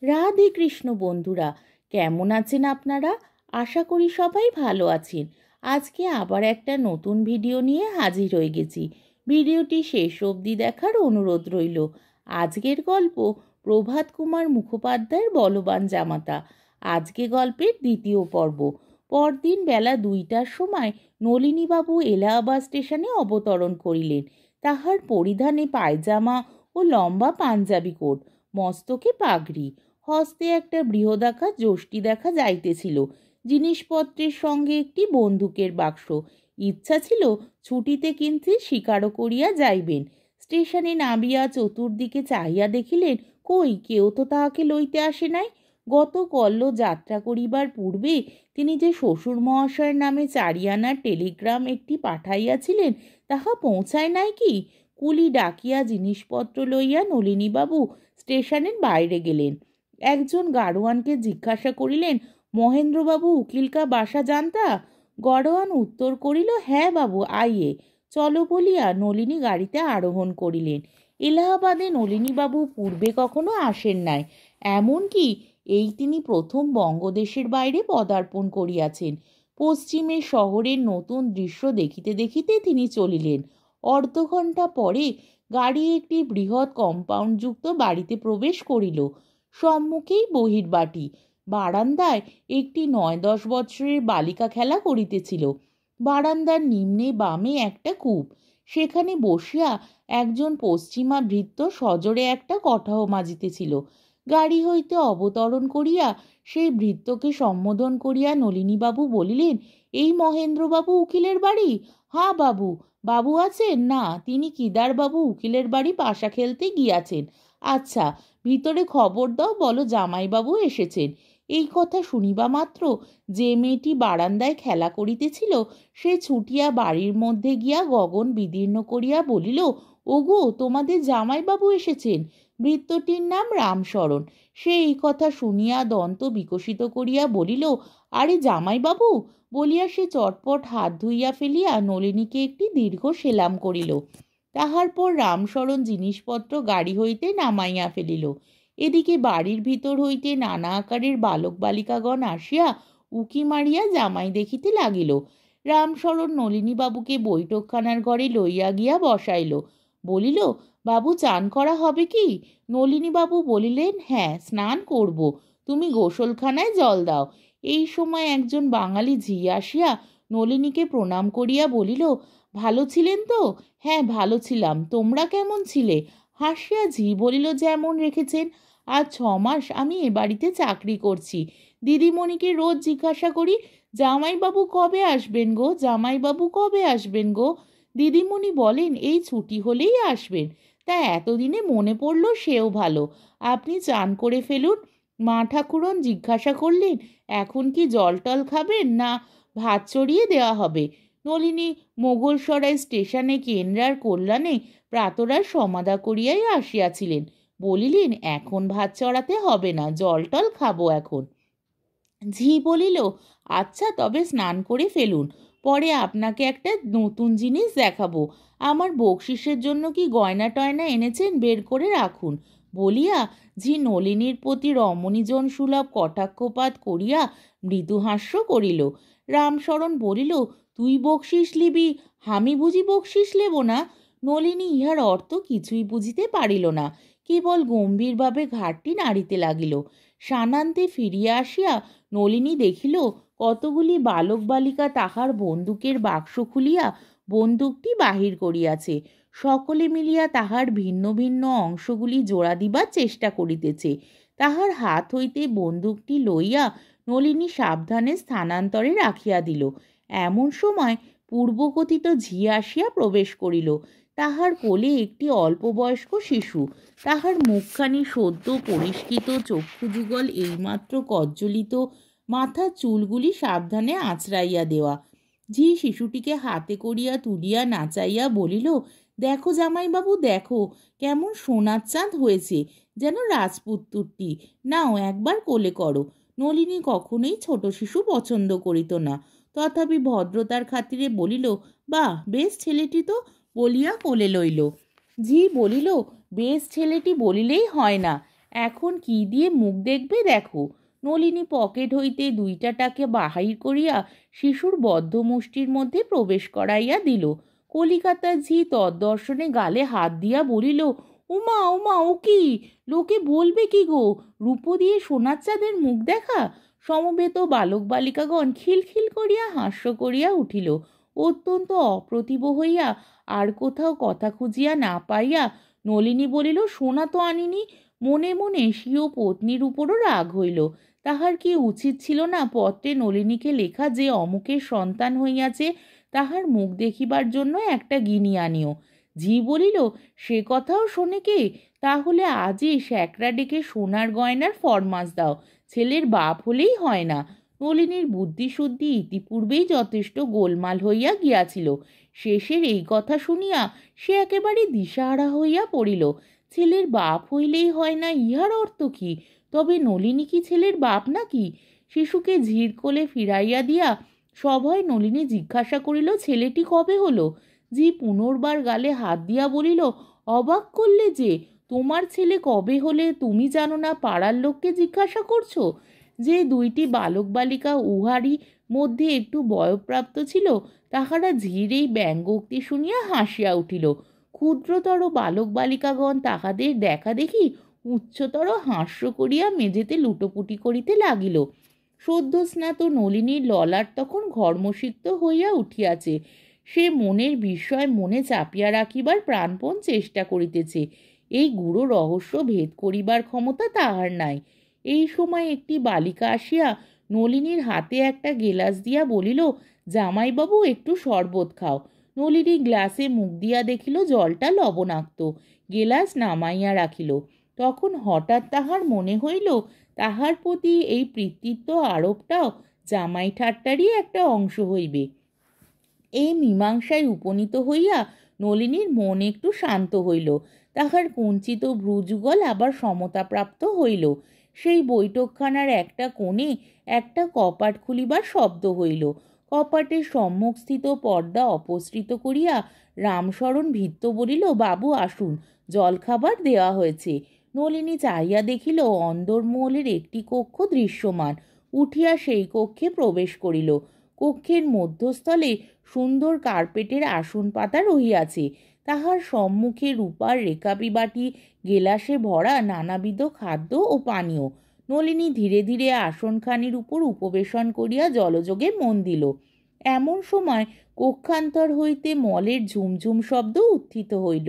রাধে কৃষ্ণ বন্ধুরা, কেমন আছেন আপনারা? আশা করি সবাই ভালো আছেন। আজকে আবার একটা নতুন ভিডিও নিয়ে হাজির হয়ে গেছি। ভিডিওটি শেষ অবধি দেখার অনুরোধ রইল। আজকের গল্প প্রভাত কুমার মুখোপাধ্যায়ের বলবান জামাতা। আজকে গল্পের দ্বিতীয় পর্ব। পরদিন বেলা 2টার সময় নলিনীবাবু এলাহাবাদ স্টেশনে অবতরণ করিলেন। তাহার পরিধানে পায়জামা ও লম্বা পাঞ্জাবি কোট, মস্তকে পাগড়ি, হস্তে একটা বৃহদাকার যষ্টি দেখা যাইতেছিল। জিনিসপত্রের সঙ্গে একটি বন্দুকের বাক্স। ইচ্ছা ছিল ছুটিতে কিন্তু শিকারও করিয়া যাইবেন। স্টেশনে নামিয়া চতুর্দিকে চাহিয়া দেখিলেন, কই কেউ তো তাহাকে লইতে আসে নাই। গত কল্য যাত্রা করিবার পূর্বে তিনি যে শ্বশুর মহাশয়ের নামে 4 আনার টেলিগ্রাম একটি পাঠাইয়াছিলেন, তাহা পৌঁছায় নাই কি? কুলি ডাকিয়া জিনিসপত্র লইয়া নলিনীবাবু স্টেশনের বাইরে গেলেন। একজন গাড়োয়ানকে জিজ্ঞাসা করিলেন, মহেন্দ্রবাবু উকিল কা বাসা জানতা? গাড়োয়ান উত্তর করিল, হ্যাঁ বাবু, আইয়ে। চলো বলিয়া নলিনী গাড়িতে আরোহণ করিলেন। এলাহাবাদে নলিনীবাবু পূর্বে কখনো আসেন নাই, এমনকি এই তিনি প্রথম বঙ্গদেশের বাইরে পদার্পণ করিয়াছেন। পশ্চিমের শহরের নতুন দৃশ্য দেখিতে দেখিতে তিনি চলিলেন। অর্ধঘণ্টা পরে গাড়ি একটি বৃহৎ কম্পাউন্ডযুক্ত বাড়িতে প্রবেশ করিল। সম্মুখেই বহির্বাটি। বারান্দায় একটি 9-10 বৎসরের বালিকা খেলা করিতেছিল। বারান্দার নিম্নে বামে একটা কূপ, সেখানে বসিয়া একজন পশ্চিমা ভৃত্য সজোরে একটা কটাহ মাজিতেছিল। গাড়ি হইতে অবতরণ করিয়া সেই ভৃত্যকে সম্বোধন করিয়া নলিনীবাবু বলিলেন, এই মহেন্দ্রবাবু উকিলের বাড়ি? হ্যাঁ বাবু। বাবু আছেন? না, তিনি কিদারবাবু উকিলের বাড়ি পাশা খেলতে গিয়াছেন। আচ্ছা, ভিতরে খবর দাও, বলো জামাইবাবু এসেছেন। এই কথা শুনিবা মাত্র যে মেয়েটি বারান্দায় খেলা করিতেছিল, সে ছুটিয়া বাড়ির মধ্যে গিয়া গগন বিদীর্ণ করিয়া বলিল, ওগো, তোমাদের জামাইবাবু এসেছেন। ভৃত্যটির নাম রামশরণ। সে এই কথা শুনিয়া দন্ত বিকশিত করিয়া বলিল, আরে জামাইবাবু, বলিয়া সে চটপট হাত ধুইয়া ফেলিয়া নলিনীকে একটি দীর্ঘ সেলাম করিল। তাহার পর রামশরণ জিনিসপত্র গাড়ি হইতে নামাইয়া ফেলিল। এদিকে বাড়ির ভিতর হইতে নানা আকারের বালক বালিকাগণ আসিয়া উকি মারিয়া জামাই দেখিতে লাগিল। রামশরণ নলিনীবাবুকে বৈঠকখানার ঘরে লইয়া গিয়া বসাইল। বলিল, বাবু, চান করা হবে কি? নলিনীবাবু বলিলেন, হ্যাঁ, স্নান করব, তুমি গোসলখানায় জল দাও। এই সময় একজন বাঙালি ঝি আসিয়া নলিনীকে প্রণাম করিয়া বলিল, ভালো ছিলেন তো? হ্যাঁ, ভালো ছিলাম। তোমরা কেমন ছিলে? হাসিয়া ঝি বলিল, যেমন রেখেছেন। আজ 6 মাস আমি এ বাড়িতে চাকরি করছি। দিদিমণিকে রোজ জিজ্ঞাসা করি, জামাইবাবু কবে আসবেন গো, জামাইবাবু কবে আসবেন গো? দিদিমণি বলেন, এই ছুটি হলেই আসবেন। তা এতদিনে মনে পড়ল, সেও ভালো। আপনি চান করে ফেলুন। মা ঠাকুরন জিজ্ঞাসা করলেন, এখন কি জল টল খাবেন, না ভাত চড়িয়ে দেওয়া হবে? নলিনী মোগলসরাই স্টেশনে কেন্দ্রার কল্যাণে প্রাতরার সমাধা করিয়াই আসিয়াছিলেন। বলিলেন, এখন ভাত চড়াতে হবে না, জল টল খাবো এখন। ঝি বলিল, আচ্ছা, তবে স্নান করে ফেলুন, পরে আপনাকে একটা নতুন জিনিস দেখাবো। আমার বকশিসের জন্য কি গয়না টয়না এনেছেন, বের করে রাখুন। বলিয়া ঝি নলিনীর প্রতি রমণীজন সুলভ কটাক্ষপাত করিয়া মৃদুহাস্য করিল। রামশরণ বলিল, তুই বকশিস লিবি, আমি বুঝি বকশিস লেব না? নলিনী ইহার অর্থ কিছুই বুঝিতে পারিল না, কেবল গম্ভীরভাবে ঘাটটি নাড়িতে লাগিল। সানান্তে ফিরিয়া আসিয়া নলিনী দেখিল, কতগুলি বালক বালিকা তাহার বন্দুকের বাক্স খুলিয়া বন্দুকটি বাহির করিয়াছে। সকলে মিলিয়া তাহার ভিন্ন ভিন্ন অংশগুলি জোড়া দিবার চেষ্টা করিতেছে। তাহার হাত হইতে বন্দুকটি লইয়া নলিনী সাবধানে স্থানান্তরে রাখিয়া দিল। এমন সময় পূর্বকথিত ঝি আসিয়া প্রবেশ করিল। তাহার কোলে একটি অল্পবয়স্ক শিশু। তাহার মুখখানি সদ্য পরিষ্কৃত, চক্ষুযুগল এইমাত্র কজ্জলিত, মাথার চুলগুলি সাবধানে আঁচড়াইয়া দেওয়া। ঝি শিশুটিকে হাতে করিয়া তুলিয়া নাচাইয়া বলিল, দেখো জামাইবাবু, দেখো কেমন সোনার চাঁদ হয়েছে, যেন রাজপুত্রটি। নাও একবার কোলে করো। নলিনী কখনোই ছোট শিশু পছন্দ করিত না, তথাপি ভদ্রতার খাতিরে বলিল, বাহ, বেশ ছেলেটি তো, বলিয়া কোলে লইল। ঝি বলিল, বেশ ছেলেটি বলিলেই হয় না, এখন কি দিয়ে মুখ দেখবে দেখো। নলিনী পকেট হইতে 2টা টাকা বাহির করিয়া শিশুর বদ্ধ মুষ্টির মধ্যে প্রবেশ করাইয়া দিল। কলিকাতার ঝি তদ্দর্শনে গালে হাত দিয়া বলিল, উমা উমা, ও কি, লোকে বলবে কি গো, রূপো দিয়ে সোনার চাঁদের মুখ দেখা। সমবেত বালক বালিকাগণ খিলখিল করিয়া হাস্য করিয়া উঠিল। অত্যন্ত অপ্রতিভ হইয়া আর কোথাও কথা খুঁজিয়া না পাইয়া নলিনী বলিল, সোনা তো আনিনি। মনে মনে স্বীয় পত্নীর উপরও রাগ হইল। তাহার কি উচিত ছিল না পত্রে নলিনীকে লেখা যে অমুকের সন্তান হইয়াছে, তাহার মুখ দেখিবার জন্য একটা গিনি আনিও। ঝি বলিল, সে কথাও শোনে কে? তাহলে আজই শ্যাকরা ডেকে সোনার গয়নার ফরমাস দাও, ছেলের বাপ হলেই হয় না। নলিনীর বুদ্ধিশুদ্ধি ইতিপূর্বেই যথেষ্ট গোলমাল হইয়া গিয়াছিল। শেষের এই কথা শুনিয়া সে একেবারে দিশাহারা হইয়া পড়িল। ছেলের বাপ হইলেই হয় না, ইহার অর্থ কি? তবে নলিনী কি ছেলের বাপ নাকি? শিশুকে ঝির কোলে ফিরাইয়া দিয়া সভয় নলিনী জিজ্ঞাসা করিল, ছেলেটি কবে হলো? ঝি পুনর্বার গালে হাত দিয়া বলিল, অবাক করলে যে, তোমার ছেলে কবে হলে তুমি জানো না, পাড়ার লোককে জিজ্ঞাসা করছো? যে 2টি বালক বালিকা উহারই মধ্যে একটু বয়প্রাপ্ত ছিল, তাহারা ঝির এই ব্যঙ্গোক্তি শুনিয়া হাসিয়া উঠিল। ক্ষুদ্রতর বালক বালিকাগণ তাহাদের দেখা দেখি উচ্চতর হাস্য করিয়া মেঝেতে লুটোপুটি করিতে লাগিল। সদ্য স্নাত নলিনীর ললাট তখন ঘর্মসিক্ত হইয়া উঠিয়াছে। সে মনের বিস্ময় মনে চাপিয়া রাখিবার প্রাণপণ চেষ্টা করিতেছে। এই গূঢ় রহস্য ভেদ করিবার ক্ষমতা তাহার নাই। এই সময় একটি বালিকা আসিয়া নলিনীর হাতে একটা গেলাস দিয়া বলিল, জামাইবাবু একটু শরবত খাও। নলিনী গ্লাসে মুখ দিয়া দেখিল জলটা লবণাক্ত। গেলাস নামাইয়া রাখিল। তখন হঠাৎ তাহার মনে হইল তাহার প্রতি এই পিতৃত্ব আরোপটাও জামাই ঠাট্টারই একটা অংশ হইবে। এই মীমাংসায় উপনীত হইয়া নলিনীর মন একটু শান্ত হইল। তাহার কুঞ্চিত ভ্রুযুগল আবার সমতাপ্রাপ্ত হইল। সেই বৈঠকখানার একটা কোণে একটা কপাট খুলিবার শব্দ হইল। কপাটের সম্মুখস্থিত পর্দা অপসৃত করিয়া রামশরণ ভৃত্য বলিল, বাবু আসুন, জলখাবার দেওয়া হয়েছে। নলিনী চাহিয়া দেখিল অন্দরমহলের একটি কক্ষ দৃশ্যমান। উঠিয়া সেই কক্ষে প্রবেশ করিল। কক্ষের মধ্যস্থলে সুন্দর কার্পেটের আসন পাতা রহিয়াছে। তাহার সম্মুখে রূপার রেকাবি বাটি, গেলাসে ভরা নানাবিধ খাদ্য ও পানীয়। নলিনী ধীরে ধীরে আসনখানির উপর উপবেশন করিয়া জলযোগে মন দিল। এমন সময় কক্ষান্তর হইতে মলের ঝুমঝুম শব্দ উত্থিত হইল।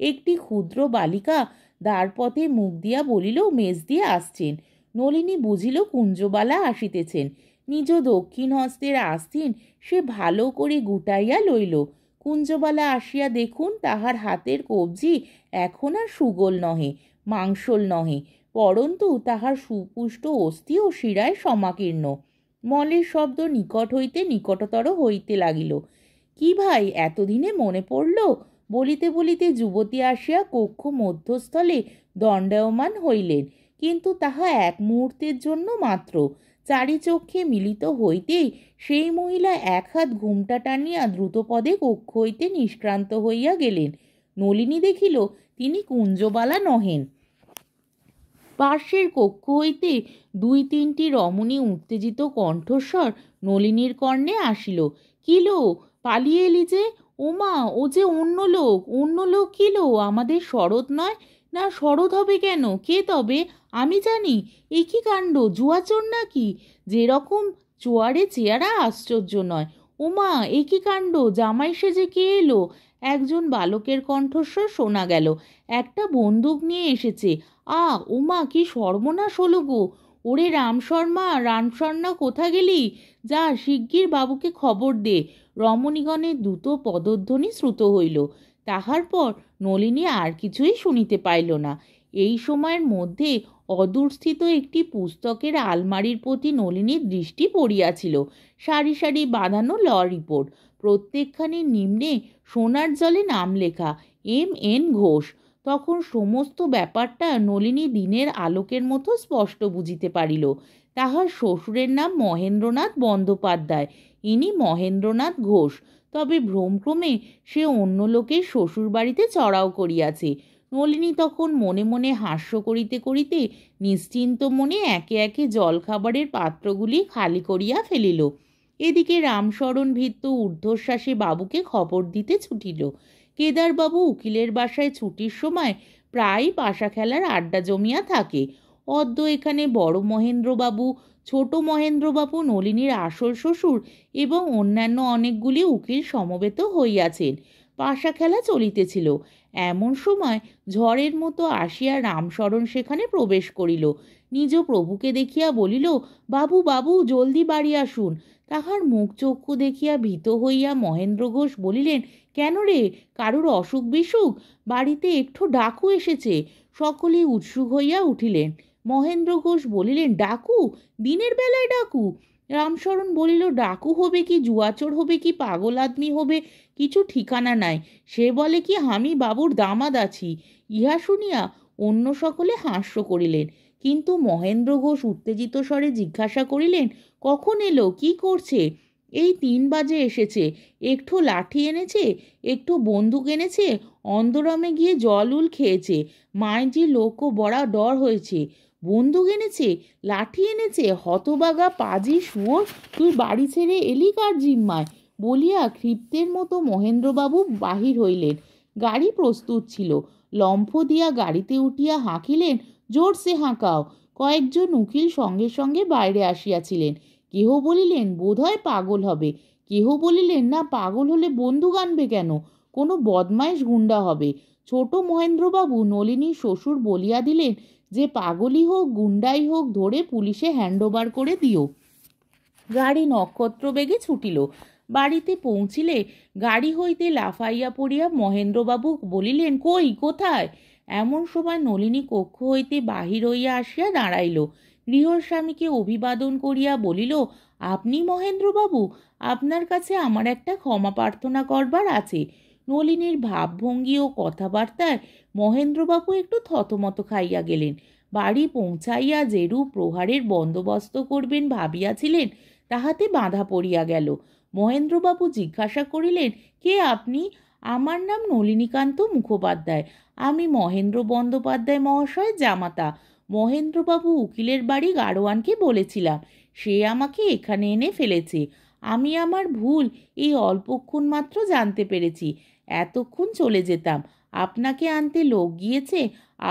একটি ক্ষুদ্র বালিকা দ্বারপথে মুখ দিয়া বলিল, মেজ দিয়ে আসছেন। নলিনী বুঝিল কুঞ্জবালা আসিতেছেন। নিজ দক্ষিণ হস্তের আস্তিন সে ভালো করে গুটাইয়া লইল। কুঞ্জবালা আসিয়া দেখুন তাহার হাতের কবজি এখন আর সুগোল নহে, মাংসল নহে, পরন্তু তাহার সুপুষ্ট অস্থি ও শিরায় সমাকীর্ণ। মলের শব্দ নিকট হইতে নিকটতর হইতে লাগিল। কি ভাই, এতদিনে মনে পড়ল? বলিতে বলিতে যুবতী আসিয়া কক্ষ মধ্যস্থলে দণ্ডায়মান হইলেন, কিন্তু তাহা এক মুহূর্তের জন্য মাত্র। চারিচক্ষে মিলিত হইতেই সেই মহিলা এক হাত ঘুমটা টানিয়া দ্রুতপদে কক্ষ হইতে নিষ্ক্রান্ত হইয়া গেলেন। নলিনী দেখিল তিনি কুঞ্জবালা নহেন। পার্শ্বের কক্ষ হইতে 2-3টি রমণী উত্তেজিত কণ্ঠস্বর নলিনীর কর্ণে আসিল, কিলো, পালিয়ে এলি যে? ওমা, ও যে অন্য লোক। অন্য লোক কিলো? আমাদের শরৎ নয়? না, শরৎ হবে কেন? কে তবে? আমি জানি। এ কি কাণ্ড, জুয়াচোর নাকি? যেরকম চোয়ারে চেহারা আশ্চর্য নয়। ওমা, এ কি কাণ্ড, জামাই সেজে কে এলো? একজন বালকের কণ্ঠস্বর শোনা গেল, একটা বন্দুক নিয়ে এসেছে। ওমা, কি সর্বনাশ হলো গো! ওরে রামশর্মা কোথা গেলি? যা শিগগির বাবুকে খবর দে। রমণীগণের দ্রুত পদধ্বনি শ্রুত হইল। তাহার পর নলিনী আর কিছুই শুনিতে পাইল না। এই সময়ের মধ্যে অদূরস্থিত একটি পুস্তকের আলমারির প্রতি নলিনীর দৃষ্টি পড়িয়াছিল। সারি সারি বাঁধানো ল রিপোর্ট, প্রত্যেকখানির নিম্নে সোনার জলে নাম লেখা, M.N. ঘোষ। তখন সমস্ত ব্যাপারটা নলিনী দিনের আলোকের মতো স্পষ্ট বুঝিতে পারিল। তাহার শ্বশুরের নাম মহেন্দ্রনাথ বন্দ্যোপাধ্যায়, ইনি মহেন্দ্রনাথ ঘোষ। তবে ভ্রমক্রমে সে অন্য লোকের শ্বশুর বাড়িতে চড়াও করিয়াছে। নলিনী তখন মনে মনে হাস্য করিতে করিতে নিশ্চিন্ত মনে একে একে জলখাবারের পাত্রগুলি খালি করিয়া ফেলিল। এদিকে রামশরণ ভৃত্য ঊর্ধ্বশ্বাসে বাবুকে খবর দিতে ছুটিল। কেদারবাবু উকিলের বাসায় ছুটির সময় প্রায় পাশা খেলার আড্ডা জমিয়া থাকে। অদ্য এখানে বড় মহেন্দ্রবাবু, ছোট মহেন্দ্রবাবু, নলিনীর আসল শ্বশুর এবং অন্যান্য অনেকগুলি উকিল সমবেত হইয়াছেন। পাশা খেলা চলিতেছিল। এমন সময় ঝড়ের মতো আসিয়া রামশরণ সেখানে প্রবেশ করিল। নিজ প্রভুকে দেখিয়া বলিল, বাবু বাবু, জলদি বাড়ি আসুন। তাহার মুখ চক্ষু দেখিয়া ভীত হইয়া মহেন্দ্র ঘোষ বলিলেন, কেন রে, কারুর অসুখ বিসুখ? বাড়িতে একটু ডাকু এসেছে। সকলেই উৎসুক হইয়া উঠিলেন। মহেন্দ্র ঘোষ বলিলেন, ডাকু? দিনের বেলায় ডাকু? রামশরণ বলিল, ডাকু হবে কি জুয়াচোর হবে কি পাগল আদমি হবে, কিছু ঠিকানা নাই। সে বলে কি আমি বাবুর দামাদ আছি। ইহা শুনিয়া অন্য সকলে হাস্য করিলেন, কিন্তু মহেন্দ্র ঘোষ উত্তেজিত স্বরে জিজ্ঞাসা করিলেন, কখন এলো, কি করছে? এই 3 বাজে এসেছে। একটু লাঠি এনেছে, একটু বন্দুক এনেছে, অন্দরমে গিয়ে জল উল খেয়েছে। মাইজি লোকও বড়া ডর হয়েছে। বন্দুক এনেছে, লাঠি এনেছে, হতবাগা পাজি শুয়োর, তুই বাড়ি ছেড়ে এলি কার জিম্মায়? বলিয়া ক্ষিপ্তের মতো মহেন্দ্রবাবু বাহির হইলেন। গাড়ি প্রস্তুত ছিল। লম্ফ দিয়া গাড়িতে উঠিয়া হাঁকিলেন, জোরসে হাঁকাও। কয়েকজন উকিল সঙ্গে সঙ্গে বাইরে আসিয়াছিলেন। কেহ বলিলেন, বোধহয় পাগল হবে। কেহ বলিলেন, না, পাগল হলে বন্দুক আনবে কেন? কোনো বদমাইশ গুন্ডা হবে। ছোট মহেন্দ্রবাবু নলিনীর শ্বশুর বলিয়া দিলেন যে পাগলই হোক গুন্ডাই হোক ধরে পুলিশে হ্যান্ডওভার করে দিও। গাড়ি নক্ষত্র বেগে ছুটিল। বাড়িতে পৌঁছিলে গাড়ি হইতে লাফাইয়া পড়িয়া মহেন্দ্রবাবু বলিলেন, কই, কোথায়? এমন সময় নলিনী কক্ষ হইতে বাহির হইয়া আসিয়া দাঁড়াইল। গৃহস্বামীকে অভিবাদন করিয়া বলিল, আপনি মহেন্দ্রবাবু? আপনার কাছে আমার একটা ক্ষমা প্রার্থনা করবার আছে। নলিনীর ভাবভঙ্গি ও কথাবার্তায় মহেন্দ্রবাবু একটু থতমত খাইয়া গেলেন। বাড়ি পৌঁছাইয়া যেরূপ প্রহারের বন্দোবস্ত করবেন ভাবিয়াছিলেন, তাহাতে বাধা পড়িয়া গেল। মহেন্দ্রবাবু জিজ্ঞাসা করিলেন, কে আপনি? আমার নাম নলিনীকান্ত মুখোপাধ্যায়। আমি মহেন্দ্র বন্দ্যোপাধ্যায় মহাশয়ের জামাতা। মহেন্দ্রবাবু উকিলের বাড়ি গাড়োয়ানকে বলেছিলাম, সে আমাকে এখানে এনে ফেলেছে। আমি আমার ভুল এই অল্পক্ষণ মাত্র জানতে পেরেছি। এতক্ষণ চলে যেতাম। আপনাকে আনতে লোক গিয়েছে।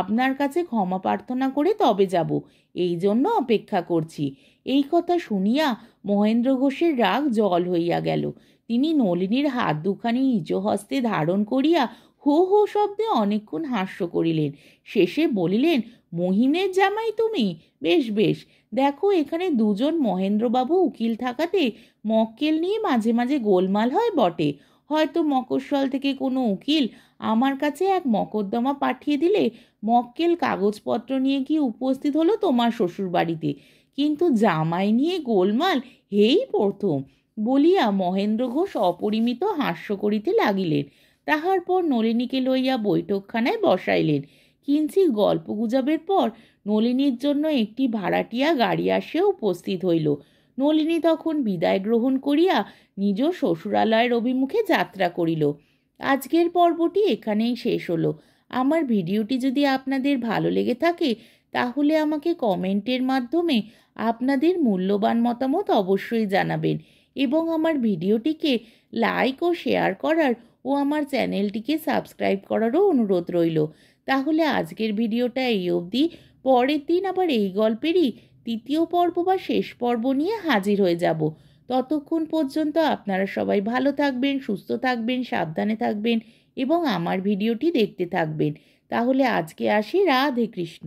আপনার কাছে ক্ষমা প্রার্থনা করে তবে যাব। এই জন্য অপেক্ষা করছি। এই কথা শুনিয়া মহেন্দ্র ঘোষের রাগ জল হইয়া গেল। তিনি নলিনীর হাত দুখানি নিজ হস্তে ধারণ করিয়া হো হো শব্দে অনেকক্ষণ হাস্য করিলেন। শেষে বলিলেন, মহিনের জামাই তুমি? বেশ বেশ। দেখো, এখানে 2 জন মহেন্দ্রবাবু উকিল থাকাতে মক্কেল নিয়ে মাঝে মাঝে গোলমাল হয় বটে। হয়তো মকস্বল থেকে কোনো উকিল আমার কাছে এক মকদ্দমা পাঠিয়ে দিলে মক্কেল কাগজপত্র নিয়ে গিয়ে উপস্থিত হলো তোমার শ্বশুর বাড়িতে, কিন্তু জামাই নিয়ে গোলমাল হেই প্রথম। বলিয়া মহেন্দ্র ঘোষ অপরিমিত হাস্য করিতে লাগিলেন। তাহার পর নলিনীকে লইয়া বৈঠকখানায় বসাইলেন। কিঞ্চিৎ গল্পগুজবের পর নলিনীর জন্য একটি ভাড়াটিয়া গাড়ি আসিয়া উপস্থিত হইল। নলিনী তখন বিদায় গ্রহণ করিয়া নিজ শ্বশুরালয়ের অভিমুখে যাত্রা করিল। আজকের পর্বটি এখানেই শেষ হলো। আমার ভিডিওটি যদি আপনাদের ভালো লেগে থাকে তাহলে আমাকে কমেন্টের মাধ্যমে আপনাদের মূল্যবান মতামত অবশ্যই জানাবেন এবং আমার ভিডিওটিকে লাইক ও শেয়ার করার ও আমার চ্যানেলটিকে সাবস্ক্রাইব করারও অনুরোধ রইল। তাহলে আজকের ভিডিওটা এই অবধি। পরের দিন আবার এই গল্পেরই 3য় পর্ব বা শেষ পর্ব নিয়ে হাজির হয়ে যাব। ততক্ষণ পর্যন্ত আপনারা সবাই ভালো থাকবেন, সুস্থ থাকবেন, সাবধানে থাকবেন এবং আমার ভিডিওটি দেখতে থাকবেন। তাহলে আজকে আসি। রাধে কৃষ্ণ।